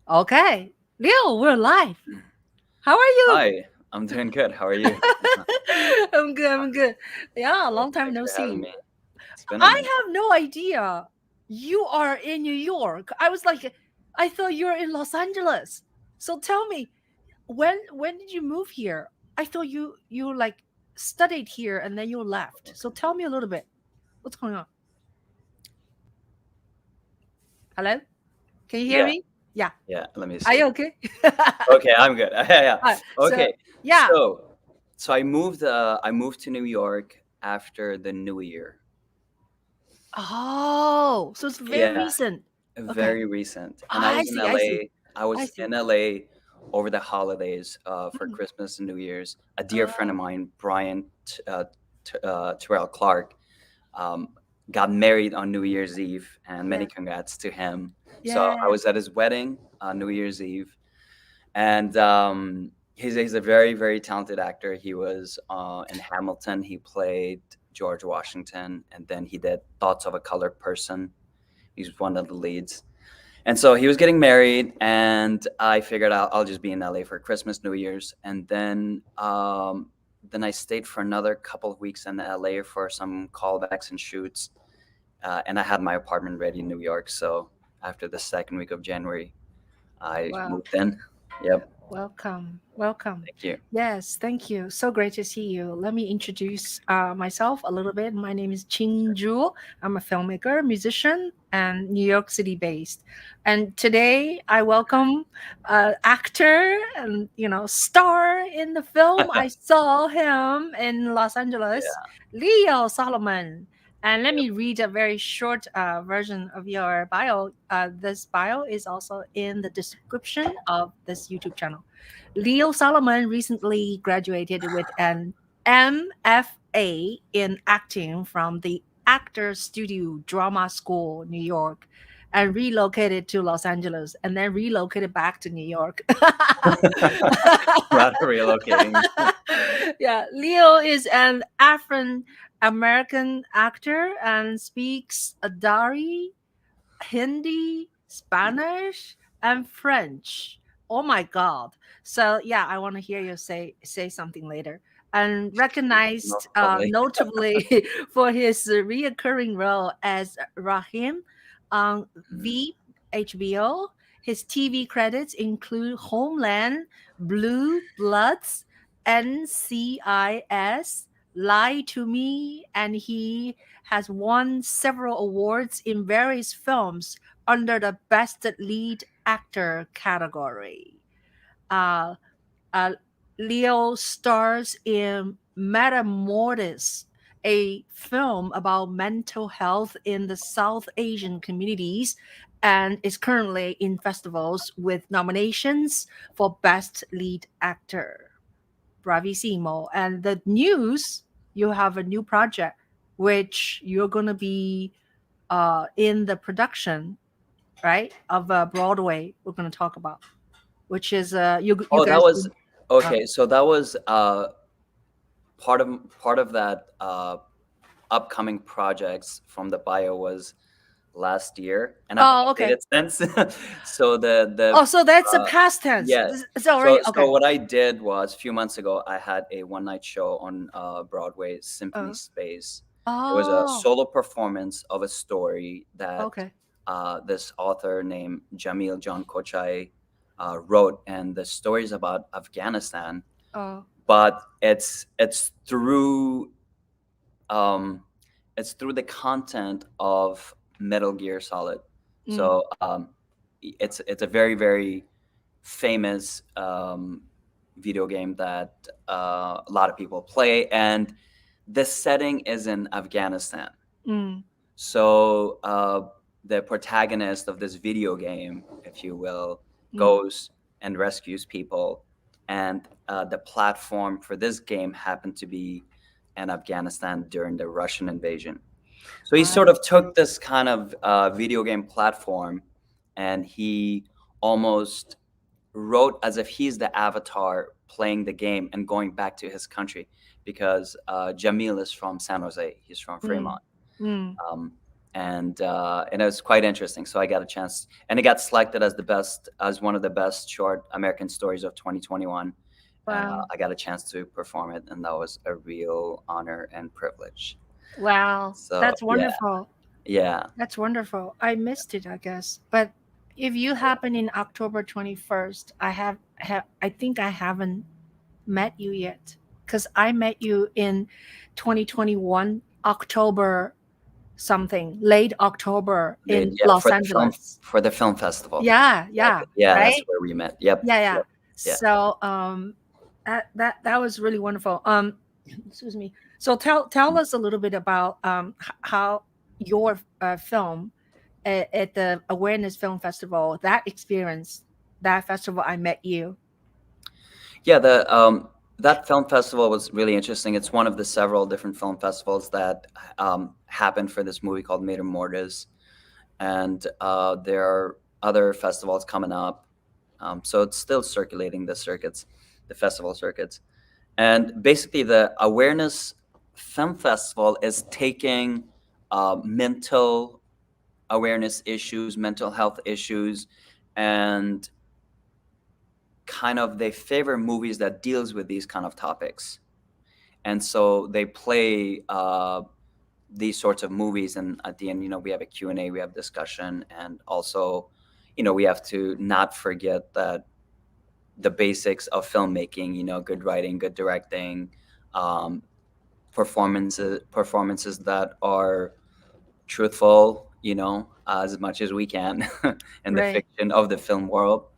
Okay. Leo, we're live. How are you? Hi, I'm doing good. How are you? I'm good. I'm good. Yeah, Well, long time thanks no for having see. me. It's been a I minute. have no idea you are in New York. I was like, I thought you were in Los Angeles. So tell me, when did you move here? I thought you like studied here and then you left. So tell me a little bit. What's going on? Hello? Can you hear Yeah, me? Yeah. yeah. Let me Are see. you okay? Okay, I'm good. Yeah, yeah. So Okay, yeah. so I moved. I moved to New York after the New Year. Oh, so it's very Yeah, recent. Okay. very recent. And I I was in see. I see. LA. I I was see. in LA over the holidays for Mm. Christmas and New Year's. A dear friend of Oh, mine, Brian Terrell Clark, um, got married on New Year's Eve, and many yeah. congrats to him. So I Yeah. was at his wedding on New Year's Eve, and he's a very very talented actor. He was in Hamilton. He played George Washington, and then he did Thoughts of a Colored Person. He's one of the leads. And so he was getting married, and I figured I'll just be in LA for Christmas, New Year's, and then I stayed for another couple of weeks in LA for some callbacks and shoots, and I had my apartment ready in New York. So after the second week of January, I Wow. moved in. Yep. Welcome. Welcome. Thank you. Yes, thank you. So great to see you. Let me introduce myself a little bit. My name is Ching Juhl. I'm a filmmaker, musician, and New York City based. And today I welcome actor and star in the film. I saw him in Los Angeles, Yeah. Leo Solomon. And let Yep. me read a very short version of your bio. This bio is also in the description of this YouTube channel. Leo Solomon recently graduated with an MFA in acting from the Actors Studio Drama School, New York, and relocated to Los Angeles and then relocated back to New York. A lot of relocating. Yeah, Leo is an Afghan American actor and speaks Dari, Hindi, Spanish, and French. Oh my God! So yeah, I want to hear you say something later. And No, recognized probably. notably for his reoccurring role as Rahim on Mhm. Veep HBO. His TV credits include Homeland, Blue Bloods, NCIS, Lie to Me, and he has won several awards in various films under the Best Lead Actor category. Uh, uh, Leo stars in Mortis, a film about mental health in the South Asian communities, and is currently in festivals with nominations for Best Lead Actor. Bravissimo. And the news, you have a new project which you're going to be in the production, right, of Broadway. We're going to talk about, which is you Oh, that guys. was Uh, okay. So that was part of that upcoming projects from the bio was last year, and I've oh, okay. updated since. So the Oh, so that's a uh, past tense. yeah. It's already So okay. what I did was a few months ago, I had a one night show on Broadway, Symphony Uh, Space. It was a oh, solo performance of a story that okay. this author named Jamil John Kochai wrote, and the story is about Afghanistan, Oh, but um, it's through the content of Metal Gear Solid. mm, So it's a very very famous video game that a lot of people play, and the setting is in Afghanistan. mm, So the protagonist of this video game, if you will, mm. goes and rescues people, and the platform for this game happened to be in Afghanistan during the Russian invasion. So he sort I of took this kind of video game platform, and he almost wrote as if he's the avatar playing the game and going back to his country, because Jamil is from San Jose. He's from mm, Fremont. mm, Um, and it was quite interesting. So I got a chance, and it got selected as one of the best short American stories of 2021. Wow. I got a chance to perform it, and that was a real honor and privilege. Wow. So That's yeah, wonderful. yeah, That's wonderful. I missed it, I guess. But if you happen in October 21st, I think I haven't met you yet, cuz I met you in 2021 October something, late October in yeah, Los Angeles. for the film festival. Yeah, yeah, Exactly. Yeah, that's right? where we met. Yep, Yeah, yeah. yep, yeah. So that was really wonderful. Excuse me. So tell us a little bit about how your film at the Awareness Film Festival, that experience, that festival I met you. Yeah, the that film festival was really interesting. It's one of the several different film festivals that happened for this movie called Mater Mortis, and there are other festivals coming up. So it's still circulating the festival circuits, and basically the Awareness Film Festival is taking mental awareness issues, mental health issues, and kind of they favor movies that deals with these kind of topics, and so they play these sorts of movies, and at the end, we have a Q&A, we have discussion, and also we have to not forget that the basics of filmmaking, good writing, good directing, um, performances that are truthful, as much as we can in the Right. fiction of the film world.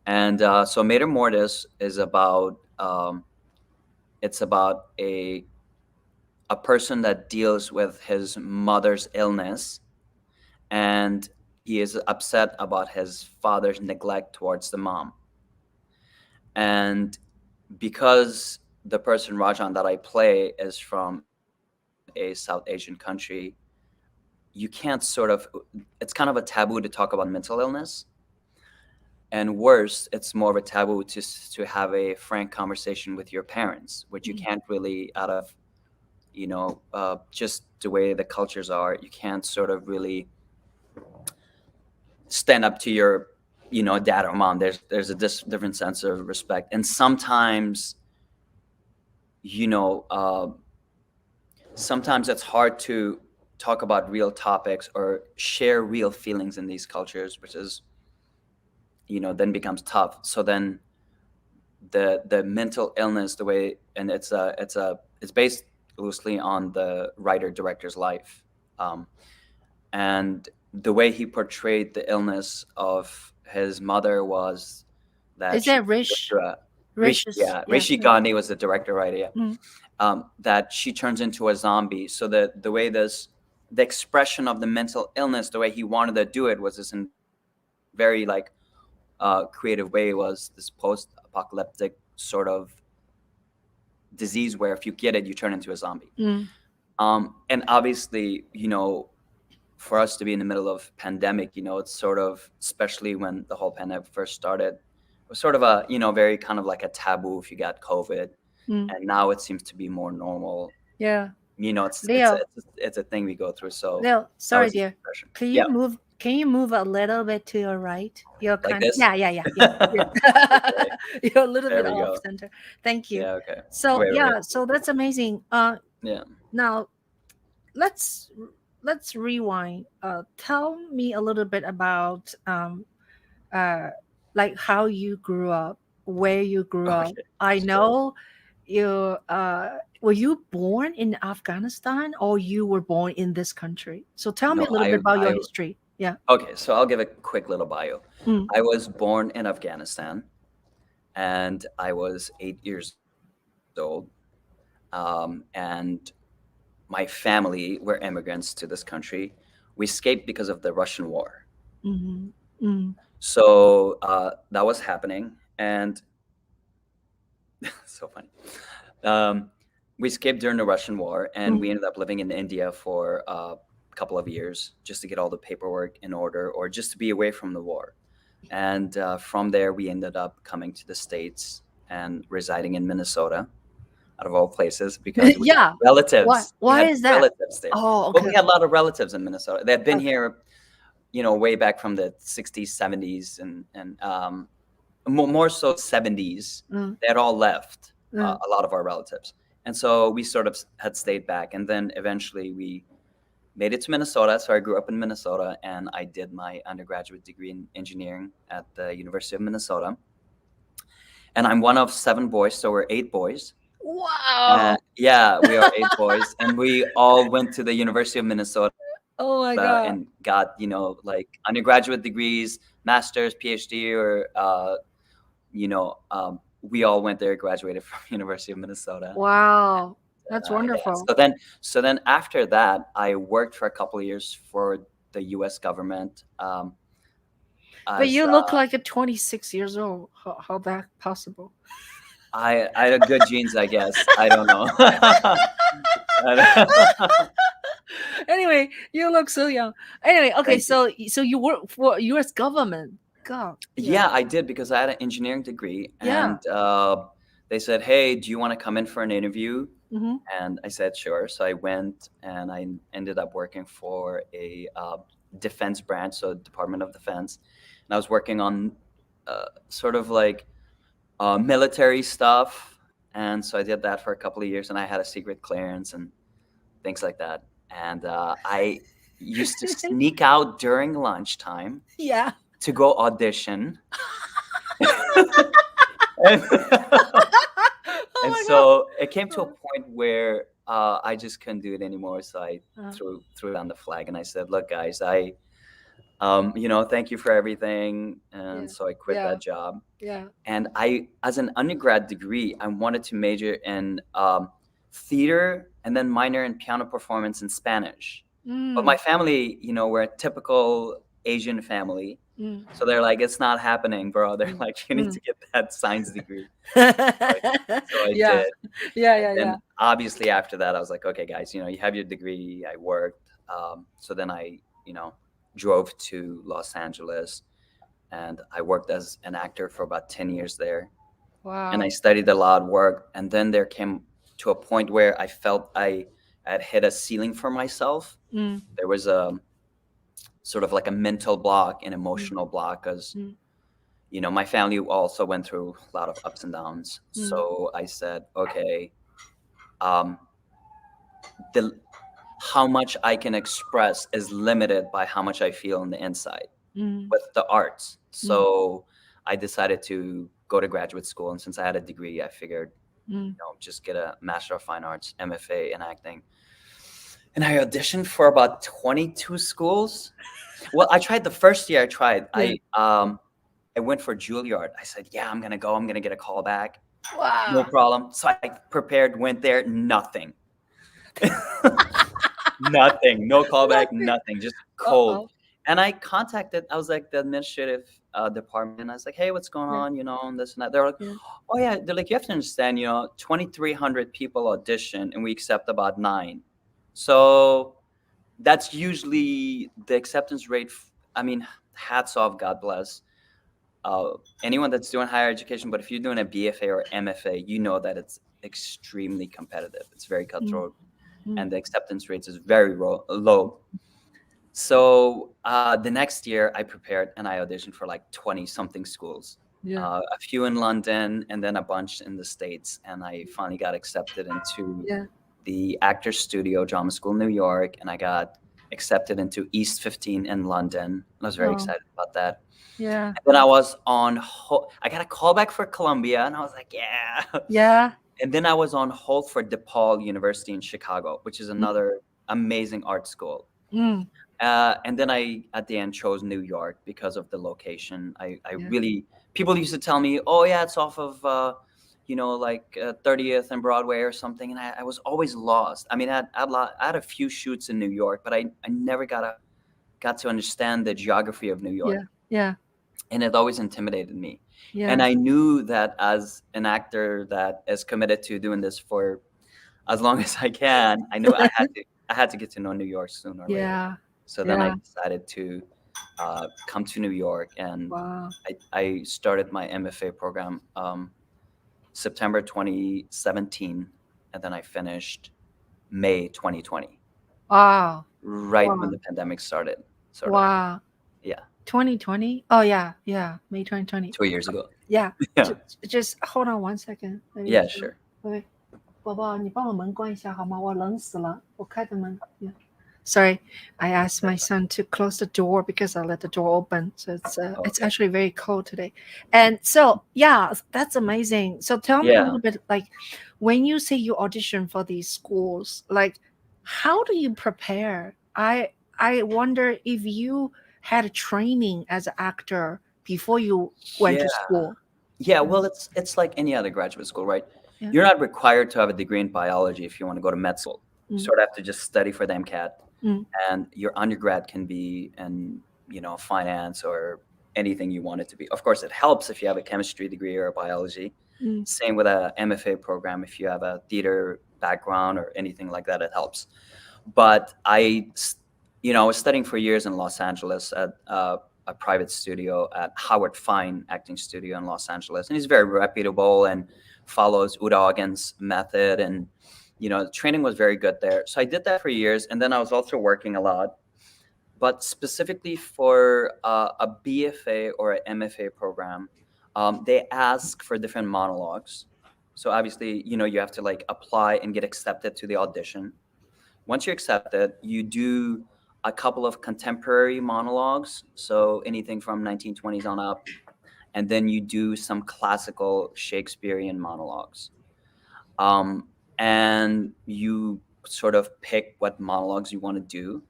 And so Mater Mortis is about it's about a person that deals with his mother's illness, and he is upset about his father's neglect towards the mom. And because the person Rajan that I play is from a South Asian country, you can't it's kind of a taboo to talk about mental illness. And worse, it's more of a taboo to have a frank conversation with your parents, which you Mm. can't really out of just the way the cultures are. You can't sort of really stand up to your dad or mom. There's a different sense of respect, and sometimes you know sometimes it's hard to talk about real topics or share real feelings in these cultures, which is then becomes tough. So then the mental illness, the way, and it's based loosely on the writer director's life, and the way he portrayed the illness of his mother was that Is she that Rish? Rishi, Rish's, yeah, yeah. Rishi Gandhi was the director, right? Yeah. Mm. That she turns into a zombie. So the way the expression of the mental illness, the way he wanted to do it was this in very creative way, was this post-apocalyptic sort of disease where if you get it, you turn into a zombie. Mm. And obviously, for us to be in the middle of pandemic, it's sort of, especially when the whole pandemic first started, it was sort of a, very kind of like a taboo if you got COVID. Mm. And now it seems to be more normal. Yeah. It's Leo, it's a thing we go through. So Leo, that sorry, was the dear. impression. Can you Yeah, move? Can you move a little bit to your right? You're like kind of, this. yeah, yeah, yeah, yeah. Okay, You're a little there bit we off go. center. Thank you. Yeah, okay. So Wait. yeah, so that's amazing. Yeah. Now let's let's rewind. Tell me a little bit about uh like how you grew up, where you grew up. Okay. I So know you were you born in Afghanistan or you were born in this country? So tell me no, a little bit about your history. Yeah. okay. So I'll give a quick little bio. Mm. I was born in Afghanistan, and I was 8 years old. And my family were immigrants to this country. We escaped because of the Russian war. Mhm. Mm. So that was happening, and so funny. Um, we escaped during the Russian war, and Mm. we ended up living in India for a couple of years just to get all the paperwork in order, or just to be away from the war. And from there, we ended up coming to the States and residing in Minnesota. out of all places, because we had Yeah. Why? relatives. We Why had is that? relatives there. Oh, But okay. we had a lot of relatives in Minnesota. They had been Okay. here, way back from the 60s, 70s, and more so 70s. Mm, They had all left, mm. a lot of our relatives. And so we sort of had stayed back. And then eventually we made it to Minnesota. So I grew up in Minnesota, and I did my undergraduate degree in engineering at the University of Minnesota. And I'm one of 7 boys, so we're 8 boys. Wow. Yeah, we are 8 boys, and we all went to the University of Minnesota Oh my God. and got, like undergraduate degrees, master's, PhD, or we all went there, graduated from University of Minnesota. Wow. That's Yeah. wonderful. So then after that, I worked for a couple of years for the U.S. government, But as you look like a 26 years old. How that possible? I had good genes, I guess. I don't know. I Anyway, you look so young. Anyway, okay, Thank you. so you work for U.S. government. God. Yeah. Yeah, I did, because I had an engineering degree, Yeah. and they said, "Hey, do you want to come in for an interview?" Mm-hmm. And I said, "Sure." So I went, and I ended up working for a defense branch, so Department of Defense, and I was working on sort of like military stuff, and so I did that for a couple of years, and I had a secret clearance and things like that. And I used to sneak out during lunchtime Yeah. to go audition. and, Oh and my God. so it came to a point where I just couldn't do it anymore. So I Uh, threw down the flag, and I said, "Look, guys, thank you for everything." yeah. And so I quit Yeah. that job. Yeah. And as an undergrad degree, I wanted to major in theater, and then minor in piano performance and Spanish. But my Mm, family, we're a typical Asian family. mm, So they're like, "It's not happening, bro." They're mm, like, "You need mm. to get that science degree." So I Yeah. did. Yeah. And Yeah. then Yeah. obviously after that, I was like, "Okay, guys, you have your degree." I worked. So then I, drove to Los Angeles, and I worked as an actor for about 10 years there. And I Wow. studied a lot, worked. And then there came to a point where I felt I had hit a ceiling for myself. Mm, There was a sort of like a mental block, an mm, emotional block, because mm, my family also went through a lot of ups and downs. mm, So I said, okay, um, the how much I can express is limited by how much I feel on the inside mm, with the arts. mm, So I decided to go to graduate school, and since I had a degree, I figured, mm. just get a Master of Fine Arts, MFA in acting. And I auditioned for about 22 schools. Well, I tried the first year. I tried. Yeah. I went for Juilliard. I said, "Yeah, I'm gonna go. I'm gonna get a call back. No Wow. problem." So I prepared, went there, nothing. Nothing. No callback, Nothing. nothing. Just cold. Uh-oh. And I was like the administrative department. I was like, "Hey, what's going Yeah. on?" And this and that. They're like, Yeah. "Oh yeah." They're like, "You have to understand, 2,300 people audition, and we accept about 9. So that's usually the acceptance rate. I mean, hats off, God bless anyone that's doing higher education. But if you're doing a BFA or MFA, you know that it's extremely competitive. It's very Mm, cutthroat, mm. and the acceptance rates is very low. So the next year, I prepared, and I auditioned for like 20 something schools, Yeah. a few in London, and then a bunch in the States. And I finally got accepted into Yeah. the Actors Studio Drama School in New York, and I got accepted into East 15 in London. I was very Oh, excited about that. yeah. And then I was I got a call back for Columbia, and I was like, "Yeah." Yeah. And then I was on hold for DePaul University in Chicago, which is Mm, another amazing art school. mm. And then I, at the end, chose New York because of the location. I Yeah. really, people used to tell me, "Oh yeah, it's off of, 30th and Broadway or something," and I was always lost. I mean, I had a few shoots in New York, but I never got to understand the geography of New Yeah. York, Yeah. and it always intimidated me. And Yeah. I knew that as an actor that is committed to doing this for as long as I can, I knew I had to get to know New York sooner or later. Yeah. So then I Yeah. decided to come to New York, and Wow. I started my MFA program September 2017. and then I finished May 2020, Wow. right when Wow. the pandemic started, sort of. Wow. Yeah, 2020. Oh yeah, yeah. May 2020. 2 years ago. Yeah. Yeah, Just hold on one second. Let me yeah, just. sure. Okay. 宝宝，你帮我门关一下好吗？我冷死了，我开的门。Yeah. Sorry, I asked my son to close the door because I let the door open. So it's Okay. actually very cold today. And so yeah, that's amazing. So tell me a Yeah. little bit like when you say you audition for these schools, like how do you prepare? I wonder if you had a training as an actor before you went Yeah. to school. Yeah, well, it's like any other graduate school, right? Yeah. You're not required to have a degree in biology if you want to go to med school. You Mm. sort of have to just study for the MCAT, Mm. and your undergrad can be in, finance or anything you want it to be. Of course, it helps if you have a chemistry degree or a biology. Mm. Same with a MFA program. If you have a theater background or anything like that, it helps. But I was studying for years in Los Angeles at a private studio at Howard Fine Acting Studio in Los Angeles, and he's very reputable and follows Udo Ogden's method, and the training was very good there. So I did that for years, and then I was also working a lot. But specifically for a BFA or an MFA program, they ask for different monologues. So obviously, you have to like apply and get accepted to the audition. Once you're accepted, you do a couple of contemporary monologues, so anything from 1920s on up, and then you do some classical Shakespearean monologues. And you sort of pick what monologues you want to do,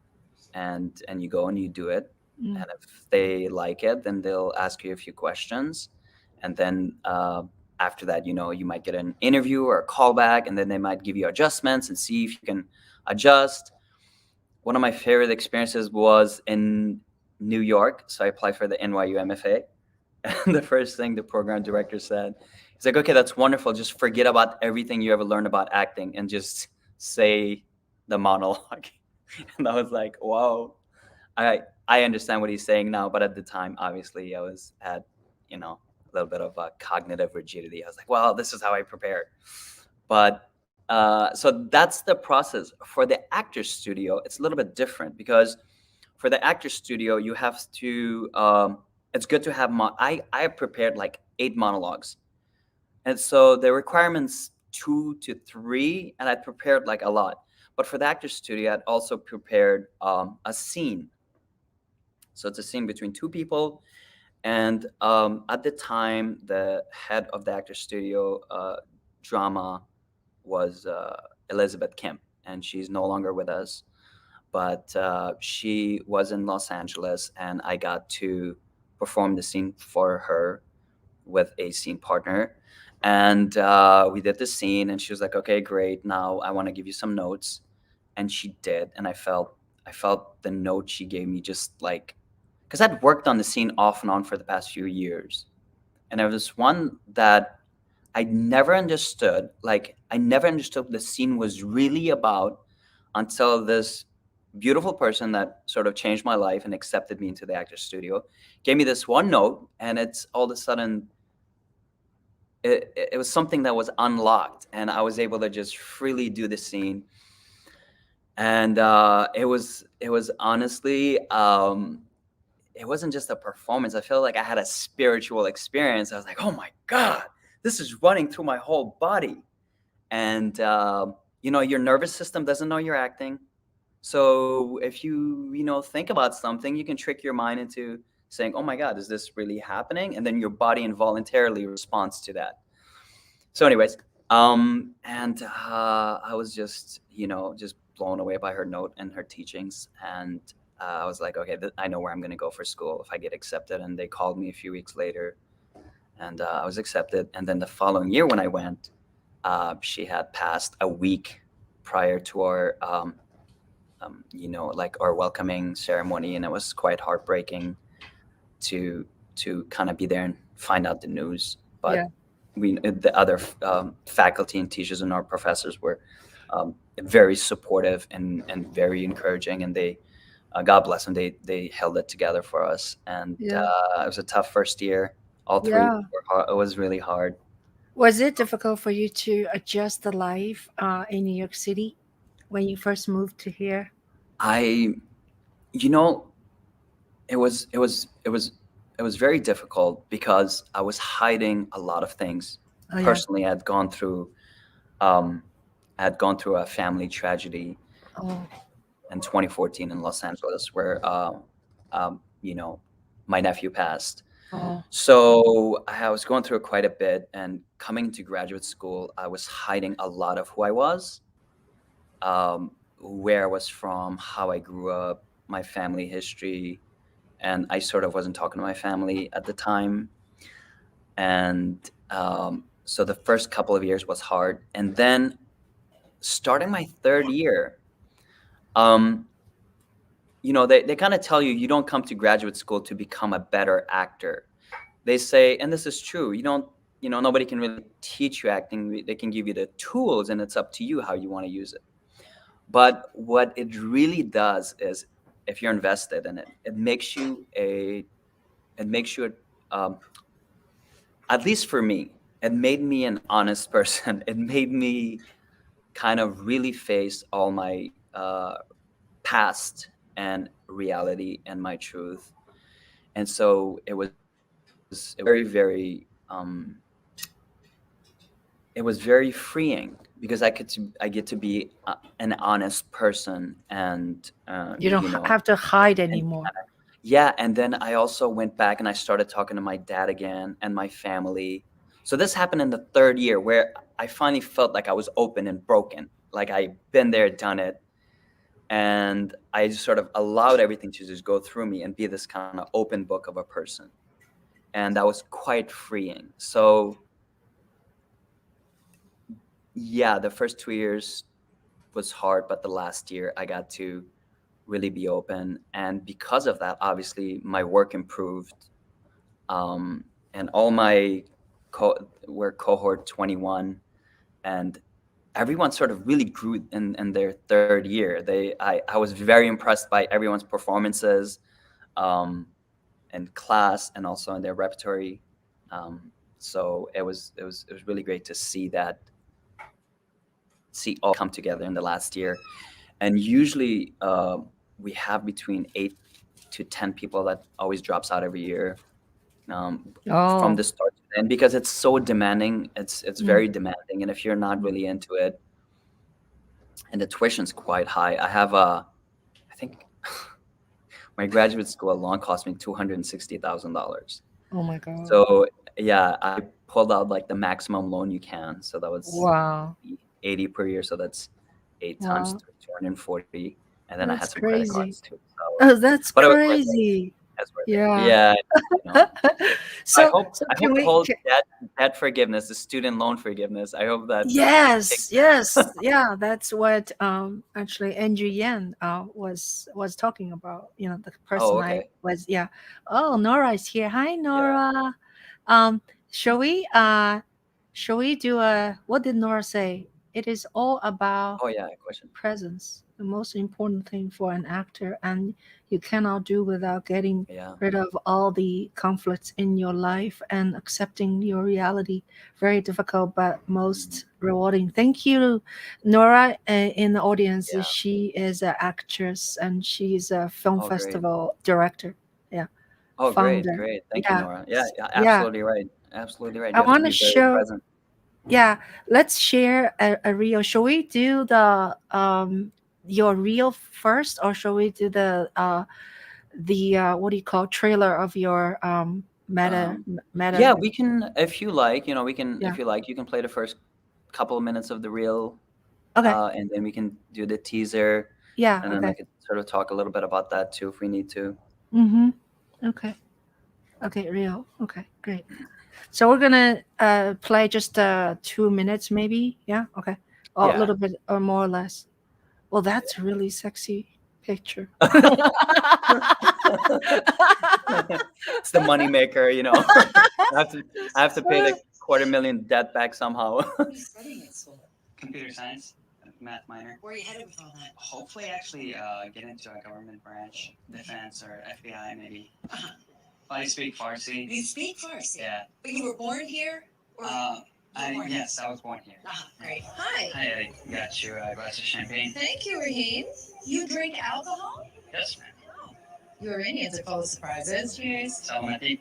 and you go and you do it. Mm. And if they like it, then they'll ask you a few questions, and then after that, you might get an interview or a callback, and then they might give you adjustments and see if you can adjust. One of my favorite experiences was in New York. So I applied for the NYU MFA. And the first thing the program director said, he's like, okay, that's wonderful. Just forget about everything you ever learned about acting and just say the monologue. And I was like, wow, I understand what he's saying now. But at the time, obviously, I was at, a little bit of a cognitive rigidity. I was like, well, this is how I prepare. But so that's the process. For the actor studio, it's a little bit different because for the actor studio, you have to. It's good to have. I prepared like 8 monologues, and so the requirements 2 to 3, and I prepared like a lot. But for the actor studio, I'd also prepared a scene. So it's a scene between 2 people, and at the time, the head of the actor studio drama was Elizabeth Kim, and she's no longer with us. But she was in Los Angeles, and I got to perform the scene for her with a scene partner. And we did the scene, and she was like, "Okay, great. Now I want to give you some notes," and she did, and I felt the note she gave me just like because I'd worked on the scene off and on for the past few years, and there was one that I never understood. Like, I never understood what the scene was really about until this beautiful person that sort of changed my life and accepted me into the actor's studio gave me this one note, and it's all of a sudden it was something that was unlocked, and I was able to just freely do the scene. And it was honestly it wasn't just a performance. I felt like I had a spiritual experience. I was like, oh my God, this is running through my whole body. And, your nervous system doesn't know you're acting. So if you think about something, you can trick your mind into saying, oh my God, is this really happening? And then your body involuntarily responds to that. So anyways, and I was just blown away by her note and her teachings. And I was like, okay, I know where I'm going to go for school if I get accepted. And they called me a few weeks later, and I was accepted. And then the following year when I went, she had passed a week prior to our, like our welcoming ceremony, and it was quite heartbreaking to kind of be there and find out the news. Yeah. But the other faculty and teachers and our professors were very supportive and very encouraging, and they God bless them, they held it together for us. And Yeah. it was a tough first year. All 3 Yeah. were hard. It was really hard. Was it difficult for you to adjust the life in New York City when you first moved to here? I, you know, it was very difficult because I was hiding a lot of things. Oh yeah. Personally, um, I had gone through a family tragedy Oh. in 2014 in Los Angeles, where you know, my nephew passed. Oh. So I was going through it quite a bit, and coming to graduate school, I was hiding a lot of who I was, where I was from, how I grew up, my family history, and I sort of wasn't talking to my family at the time. And so the first couple of years was hard, and then starting my third year, um, they kind of tell you you don't come to graduate school to become a better actor. They say, and this is true, nobody can really teach you acting. They can give you the tools, and it's up to you how you want to use it. But what it really does is, if you're invested in it, it makes you at least for me, it made me an honest person. It made me kind of really face all my past and reality and my truth. And so it was it was very freeing because I get to be an honest person, and You don't have to hide and anymore. yeah, and then I also went back and I started talking to my dad again and my family. So this happened in the third year, where I finally felt like I was open and broken, like I've been there, done it, and I just sort of allowed everything to just go through me and be this kind of open book of a person, and that was quite freeing. So yeah, the first 2 years was hard, but the last year I got to really be open, and because of that, obviously my work improved, and all my were cohort 21, and everyone sort of really grew in their third year. I was very impressed by everyone's performances, um, in class and also in their repertory. Um, so it was really great to see all come together in the last year. And usually we have between 8 to 10 people that always drops out every year, from Oh. the start to the end, because it's so demanding. It's Mm. very demanding, and if you're not really into it, and the tuition's quite high. I think my graduate school alone cost me $260,000. Oh my God. So yeah, I pulled out like the maximum loan you can. So that was Wow. 80 per year. So that's 8 times Wow. 240, and then I had That's some credit crazy. cards too. So, Oh, that's but it was worth it. crazy. It's worth it. Yeah. Yeah, you know. I hope So I hope can the we whole debt forgiveness, the student loan forgiveness, I hope that yes, kicks yes. Yeah, that's what actually Andrew Yan was talking about. You know, the Oh, person I okay. was yeah. Oh, Nora is here. Hi Yeah. Nora. Um shall we do a what did Nora say? It is all about Oh, yeah, question. presence, the most important thing for an actor, and you cannot do without getting Yeah. rid of all the conflicts in your life and accepting your reality. Very difficult, but Mhm. most rewarding. Thank you, Nora, in the audience. Yeah. She is an actress and she's a film Oh, great. festival director. Yeah, Oh, great, founder. great. Thank you, Yeah, Nora. Yeah, yeah, yeah. absolutely right. Absolutely right. I You have to want to be very show. present. Yeah, let's share a reel. Shall we do the your reel first, or shall we do the what do you call trailer of your Um, meta? yeah, we can, if you like, Yeah. if you like, you can play the first couple of minutes of the reel, Okay. and then we can do the teaser, Yeah. and then I Okay. could sort of talk a little bit about that too if we need to. Mm-hmm. Okay. Okay. Reel. Okay. Great. So we're gonna play just 2 minutes, maybe. Yeah. Okay. Or a Yeah. little bit, or more or less. Well, that's a really sexy picture. It's the money maker, I have to I have to pay the 250,000 debt back somehow. What are you studying at school? Computer science, math minor. Where are you headed with all that? Hopefully, actually, get into a government branch, defense or FBI, maybe. I speak Farsi. You speak Farsi? Yeah. But you were born here? Or Yes, I was born here. Ah, great. Hi. Hi, I got you a glass of champagne. Thank you, Rahim. You drink alcohol? Yes, ma'am. Oh. You Iranians are full of surprises. Cheers. Salamati.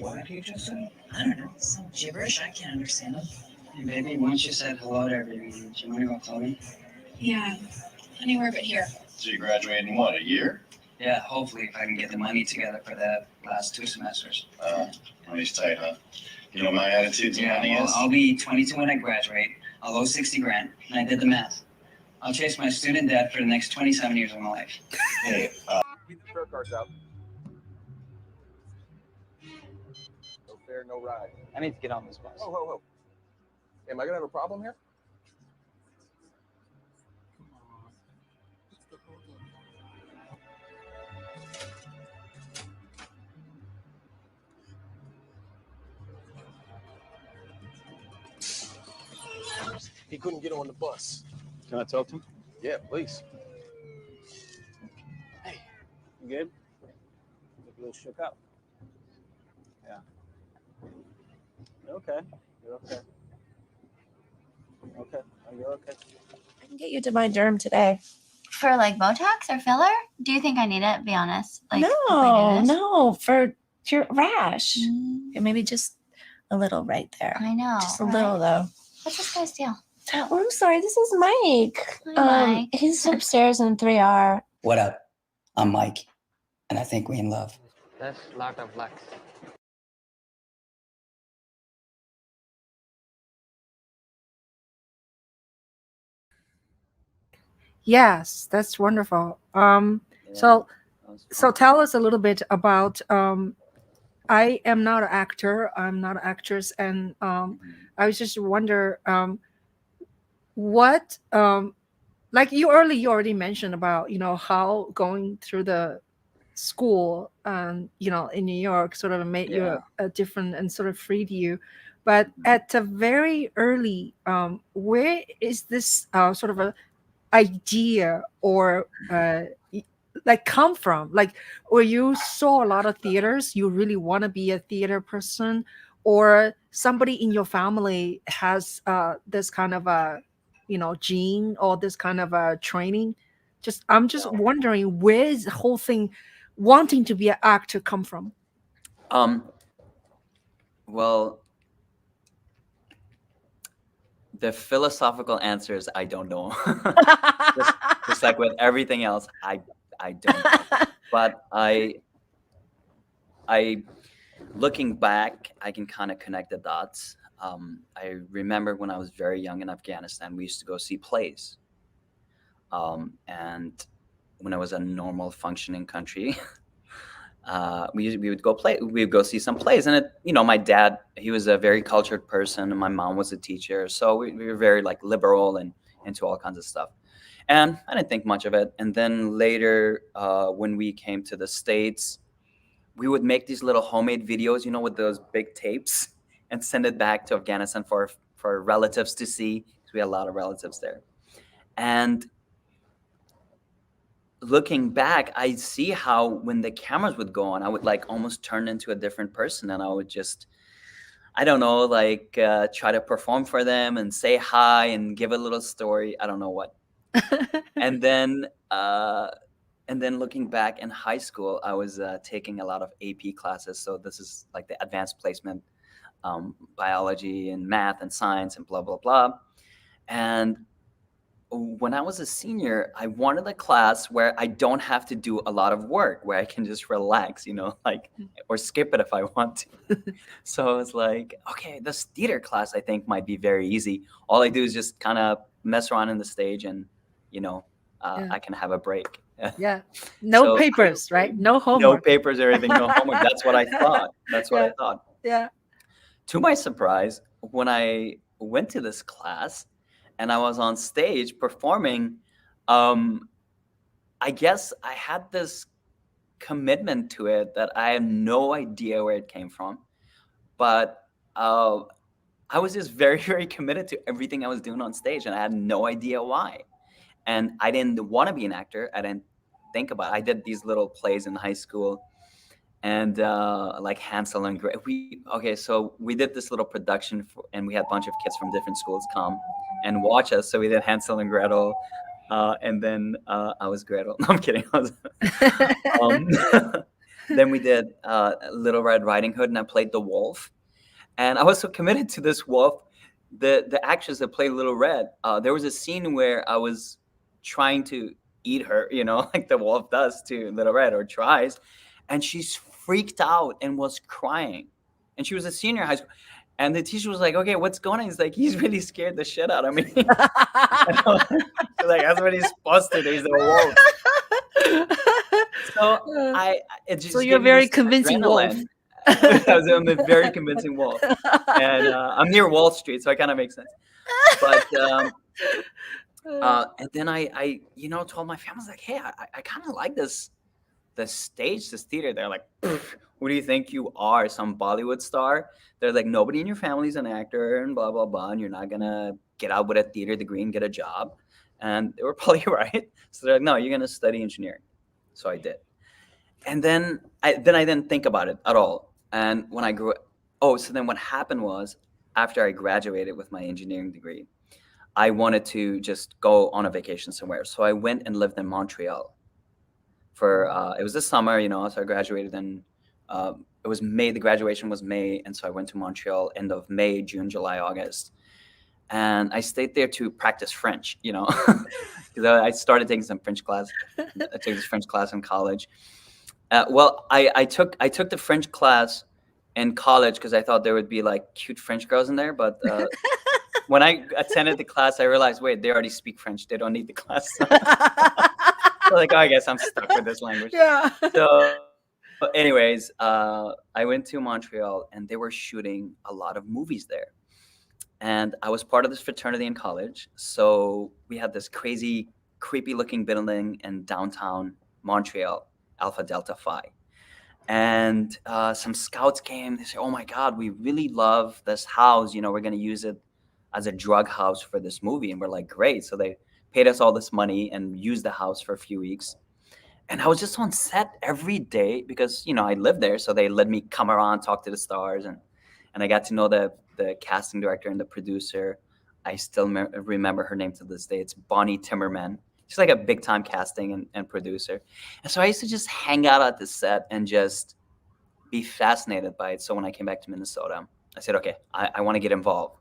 What did you just say? I don't know. Some gibberish. I can't understand them. Hey, baby, once you said hello to everyone, do you want to go tell me? Yeah. Anywhere but here. So you graduate in what, a year? Yeah, hopefully, if I can get the money together for the last 2 semesters. Money's tight, huh? You know what my attitude to money well, is? I'll be 22 when I graduate. I'll owe 60 grand, and I did the math. I'll chase my student debt for the next 27 years of my life. Hey, Keep the fare cards out. No fare, no ride. I need to get on this bus. Whoa, whoa, whoa. Am I gonna have a problem here? He couldn't get on the bus. Can I talk to him? Yeah, please. Hey, you good? Look a little shook up. Yeah. You're okay. You're okay. Okay. Oh, you're okay. I can get you to my derm today. For like Botox or filler? Do you think I need it? Be honest. Like, if I No, do this? no, for your rash. Mm, Yeah, maybe just a little right there. I know. Just a right? little though. What's this guy's deal? Oh, I'm sorry. This is Mike. Hi, Mike. He's upstairs in 3R. What up? I'm Mike, and I think we in love. That's a lot of luck. Yes, that's wonderful. Yeah, So that was so fun. tell us a little bit about. I am not an actor. I'm not an actress, and I was just wonder what like you already mentioned about how going through the school in New York sort of made you Yeah. a different and sort of freed you, but at a very early where is this sort of a idea or like come from, like where you saw a lot of theaters, you really want to be a theater person, or somebody in your family has this kind of a gene or this kind of a training? I'm just Yeah. wondering where is the whole thing wanting to be an actor come from? Well, the philosophical answer is I don't know. Just like with everything else, I don't know. But I looking back, I can kind of connect the dots. I remember when I was very young in Afghanistan, we used to go see plays. And when I was a normal functioning country, we would go see some plays. And my dad, he was a very cultured person, and my mom was a teacher, so we were very like liberal and into all kinds of stuff. And I didn't think much of it. And then later, when we came to the States, we would make these little homemade videos, with those big tapes, and send it back to Afghanistan for relatives to see, because we had a lot of relatives there. And looking back, I see how when the cameras would go on, I would like almost turn into a different person, and I would just, I don't know, like try to perform for them and say hi and give a little story. I don't know what. And then looking back in high school, I was taking a lot of AP classes. So this is like the advanced placement, biology and math and science and blah, blah, blah. And when I was a senior, I wanted a class where I don't have to do a lot of work, where I can just relax, or skip it if I want to. So I was like, okay, this theater class I think might be very easy. All I do is just kind of mess around in the stage, and I can have a break. Yeah, no So- papers, right? No No homework. papers or anything, no homework. That's what I thought. Yeah. Yeah. To my surprise, when I went to this class and I was on stage performing, I guess I had this commitment to it that I had no idea where it came from. But I was just very, very committed to everything I was doing on stage, and I had no idea why. And I didn't want to be an actor. I didn't think about it. I did these little plays in high school, and like Hansel and Gretel. So we did this little production, and we had a bunch of kids from different schools come and watch us. So we did Hansel and Gretel, and then I was Gretel. No, I'm kidding. Um, then we did Little Red Riding Hood, and I played the wolf. And I was so committed to this wolf. The actress that played Little Red, there was a scene where I was trying to eat her, like the wolf does to Little Red, or tries, and she's freaked out and was crying. And she was a senior in high school. And the teacher was like, "Okay, what's going on?" He's like, "He's really scared the shit out of me." She's like, "That's what he's supposed to do. He's a wolf." So it just So you're gave me very this convincing wolf. adrenaline. I'm a very convincing wolf, and I'm near Wall Street, so it kind of makes sense. But and then I told my family, I was like, "Hey, I kind of like this stage, this theater." They're like, "Who do you think you are, some Bollywood star?" They're like, "Nobody in your family's an actor, and blah blah blah, and you're not gonna get out with a theater degree and get a job." And they were probably right. So they're like, "No, you're gonna study engineering." So I did. And then I didn't think about it at all. And when I grew so then what happened was, after I graduated with my engineering degree, I wanted to just go on a vacation somewhere. So I went and lived in Montreal for, it was the summer, so I graduated in, it was May, the graduation was May. And so I went to Montreal end of May, June, July, August. And I stayed there to practice French, because I started taking some French class. I took this French class in college. I took the French class in college because I thought there would be like cute French girls in there. But when I attended the class, I realized, wait, they already speak French. They don't need the class. So like, I guess I'm stuck with this language. Yeah. So anyways, I went to Montreal, and they were shooting a lot of movies there. And I was part of this fraternity in college. So we had this crazy, creepy looking building in downtown Montreal, Alpha Delta Phi. And some scouts came. They said, "Oh my God, we really love this house. We're going to use it as a drug house for this movie." And we're like, "Great." So they paid us all this money and used the house for a few weeks. And I was just on set every day because, I lived there. So they let me come around, talk to the stars. And I got to know the casting director and the producer. I still remember her name to this day. It's Bonnie Timmerman. She's like a big time casting and producer. And so I used to just hang out at the set and just be fascinated by it. So when I came back to Minnesota, I said, okay, I want to get involved.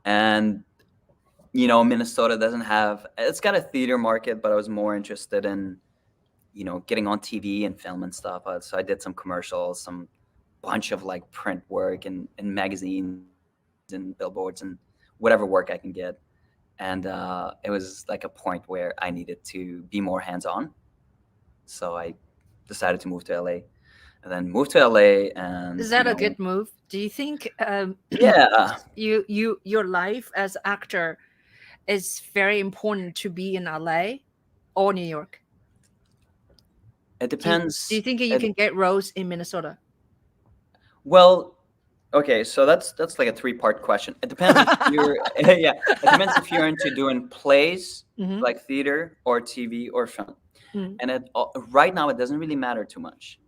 And, Minnesota it's got a theater market, but I was more interested in, getting on TV and film and stuff. So I did some commercials, some bunch of like print work and magazines and billboards and whatever work I can get. And it was like a point where I needed to be more hands-on. So I decided to move to LA, and then moved to LA. And Is that a good move? Do you think yeah, your life as actor is very important to be in LA or New York? it depends. Do you think you can get roles in Minnesota? Well, okay, so that's like a 3-part question. It depends if you're it depends if you're into doing plays, like theater or TV or film. And right now it doesn't really matter too much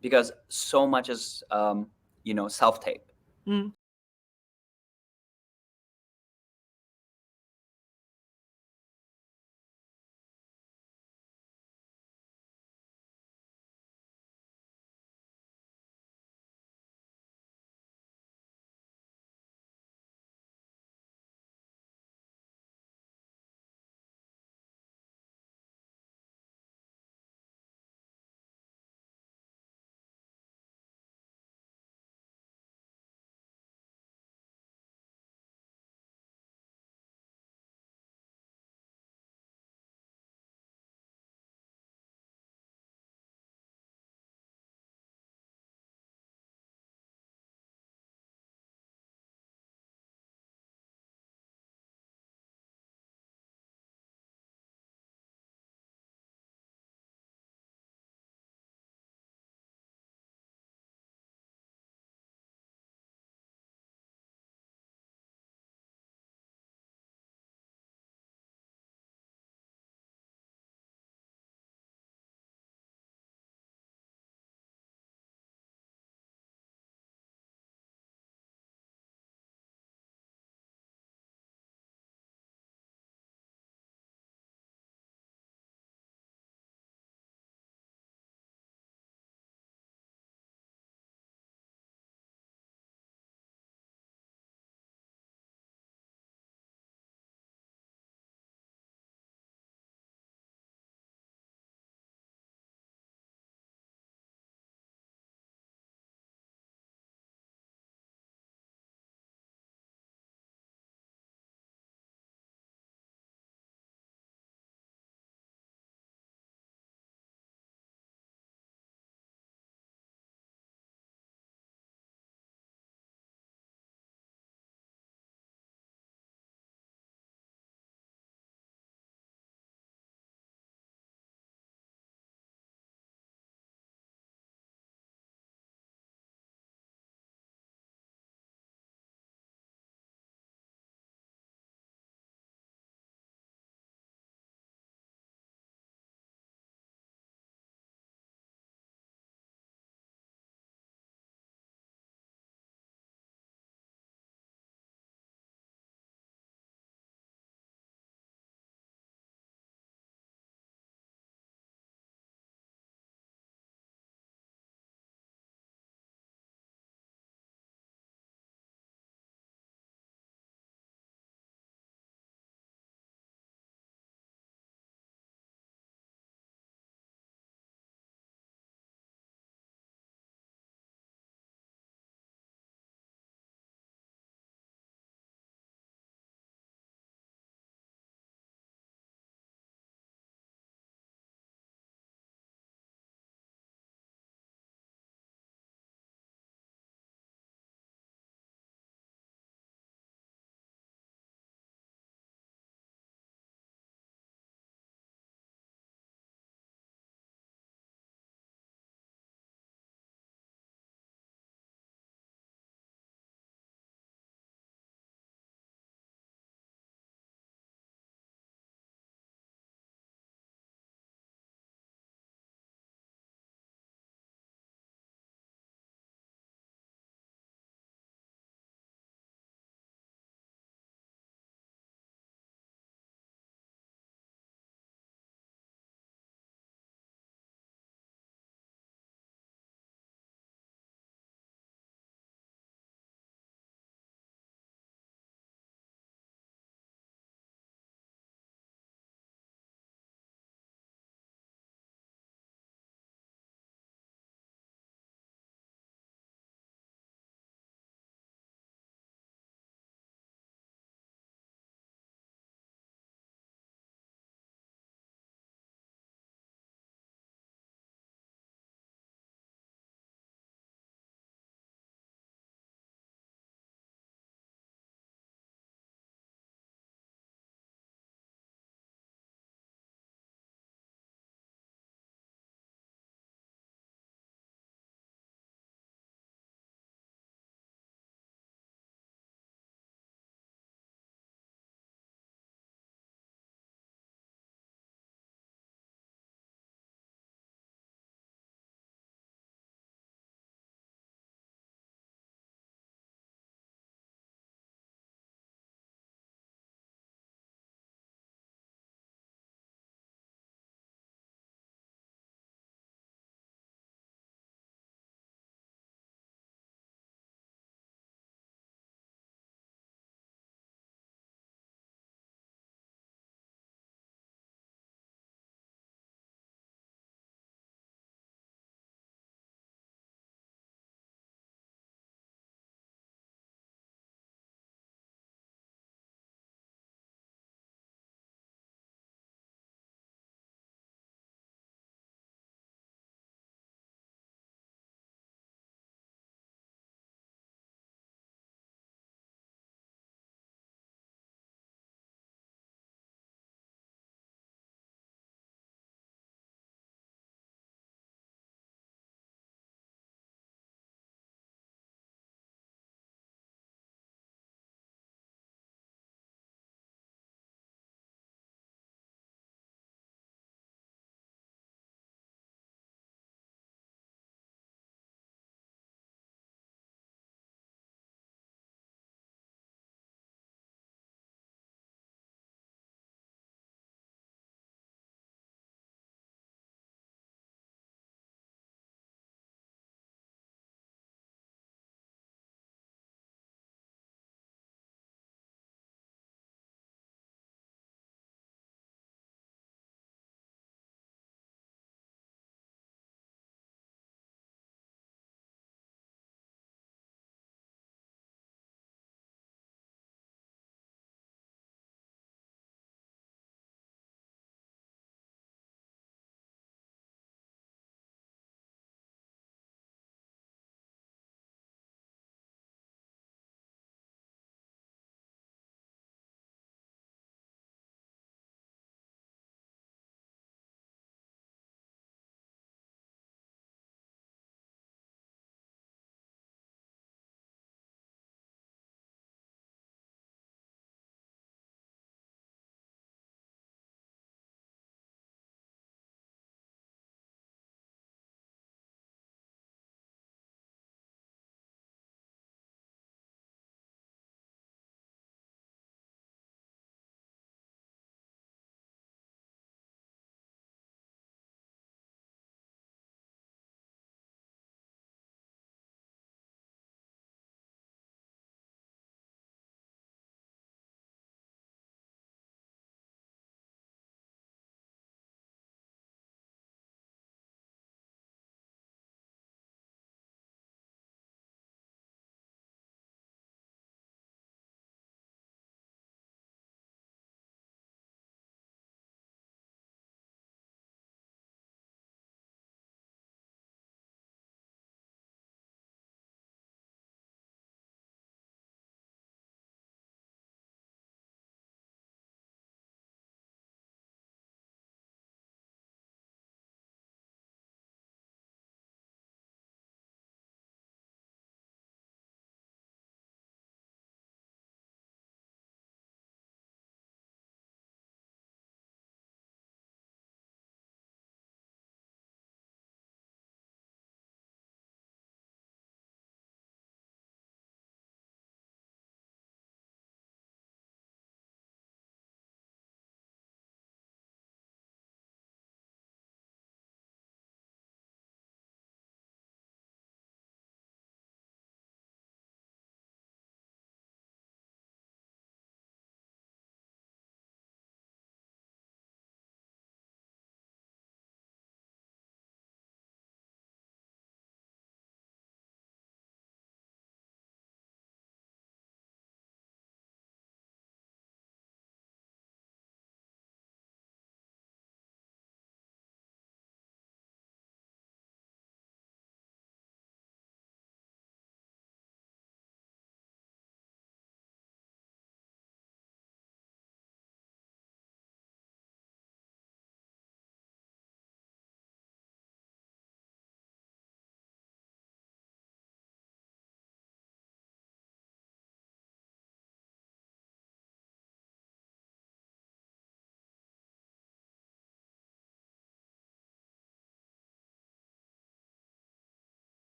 because so much is self-tape.